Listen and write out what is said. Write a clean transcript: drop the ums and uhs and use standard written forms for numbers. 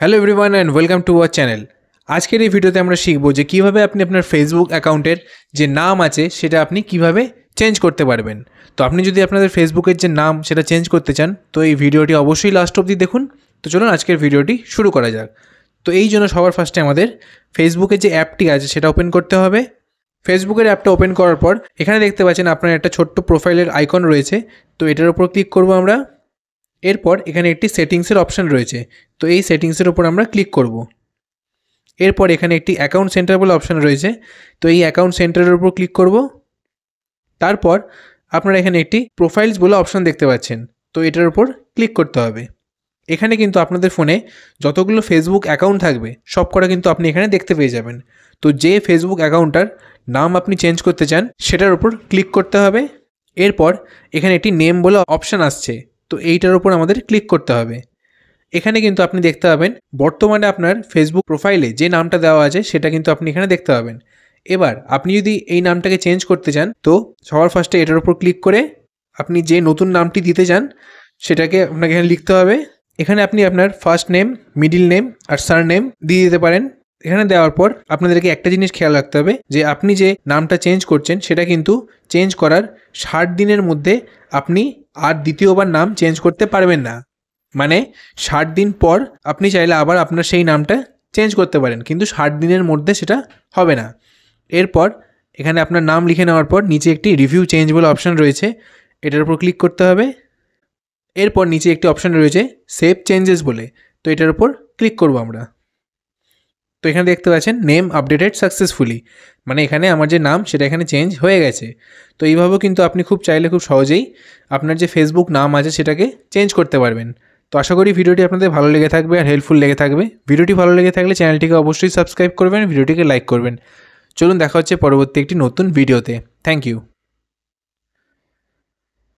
Hello everyone and welcome to our channel. আজকের এই ভিডিওতে আমরা শিখব যে কীভাবে আপনি আপনার ফেসবুক অ্যাকাউন্টের যে নাম আছে সেটা আপনি কিভাবে চেঞ্জ করতে পারবেন। তো আপনি যদি আপনাদের ফেসবুকের যে নাম সেটা চেঞ্জ করতে চান তো এই ভিডিওটি অবশ্যই লাস্ট অবধি দেখুন। তো চলুন আজকের ভিডিওটি শুরু করা যাক। তো এই জন্য সবার ফার্স্টে আমাদের ফেসবুকের যে অ্যাপটি আছে সেটা ওপেন করতে হবে। ফেসবুকের অ্যাপটা ওপেন করার পর এখানে দেখতে পাচ্ছেন আপনার একটা ছোট্ট প্রোফাইলের আইকন রয়েছে, তো এটার উপর ক্লিক করব আমরা। এরপর এখানে একটি সেটিংসের অপশান রয়েছে, তো এই সেটিংসের উপর আমরা ক্লিক করব। এরপর এখানে একটি অ্যাকাউন্ট সেন্টার বলে অপশান রয়েছে, তো এই অ্যাকাউন্ট সেন্টারের উপর ক্লিক করব। তারপর আপনারা এখানে একটি প্রোফাইলস বলে অপশান দেখতে পাচ্ছেন, তো এটার উপর ক্লিক করতে হবে। এখানে কিন্তু আপনাদের ফোনে যতগুলো ফেসবুক অ্যাকাউন্ট থাকবে সব কটা কিন্তু আপনি এখানে দেখতে পেয়ে যাবেন। তো যে ফেসবুক অ্যাকাউন্টটার নাম আপনি চেঞ্জ করতে চান সেটার উপর ক্লিক করতে হবে। এরপর এখানে একটি নেম বলে অপশান আসছে, তো এইটার উপর আমাদের ক্লিক করতে হবে। এখানে কিন্তু আপনি দেখতে পাবেন বর্তমানে আপনার ফেসবুক প্রোফাইলে যে নামটা দেওয়া আছে সেটা কিন্তু আপনি এখানে দেখতে পাবেন। এবার আপনি যদি এই নামটাকে চেঞ্জ করতে চান তো সবার ফার্স্টে এটার উপর ক্লিক করে আপনি যে নতুন নামটি দিতে চান সেটাকে আপনাকে এখানে লিখতে হবে। এখানে আপনি আপনার ফার্স্ট নেম, মিডিল নেম আর সার নেম দিয়ে দিতে পারেন। এখানে দেওয়ার পর আপনাদেরকে একটা জিনিস খেয়াল রাখতে হবে যে আপনি যে নামটা চেঞ্জ করছেন সেটা কিন্তু চেঞ্জ করার 60 দিনের মধ্যে আপনি আর দ্বিতীয়বার নাম চেঞ্জ করতে পারবেন না। মানে 60 দিন পর আপনি চাইলে আবার আপনার সেই নামটা চেঞ্জ করতে পারেন, কিন্তু 60 দিনের মধ্যে সেটা হবে না। এরপর এখানে আপনার নাম লিখে নেওয়ার পর নিচে একটি রিভিউ চেঞ্জ বলে অপশান রয়েছে, এটার উপর ক্লিক করতে হবে। এরপর নিচে একটি অপশান রয়েছে সেভ চেঞ্জেস বলে, তো এটার উপর ক্লিক করব আমরা। তো এখানে দেখতে পাচ্ছেন নেম আপডেটেড সাকসেসফুলি, মানে এখানে আমার যে নাম সেটা এখানে চেঞ্জ হয়ে গেছে। তো এইভাবেও কিন্তু আপনি খুব চাইলে খুব সহজেই আপনার যে ফেসবুক নাম আছে সেটাকে চেঞ্জ করতে পারবেন। তো আশা করি ভিডিওটি আপনাদের ভালো লেগে থাকবে আর হেল্পফুল লেগে থাকবে। ভিডিওটি ভালো লেগে থাকলে চ্যানেলটিকে অবশ্যই সাবস্ক্রাইব করবেন, ভিডিওটিকে লাইক করবেন। চলুন দেখা হচ্ছে পরবর্তী একটি নতুন ভিডিওতে। Thank you.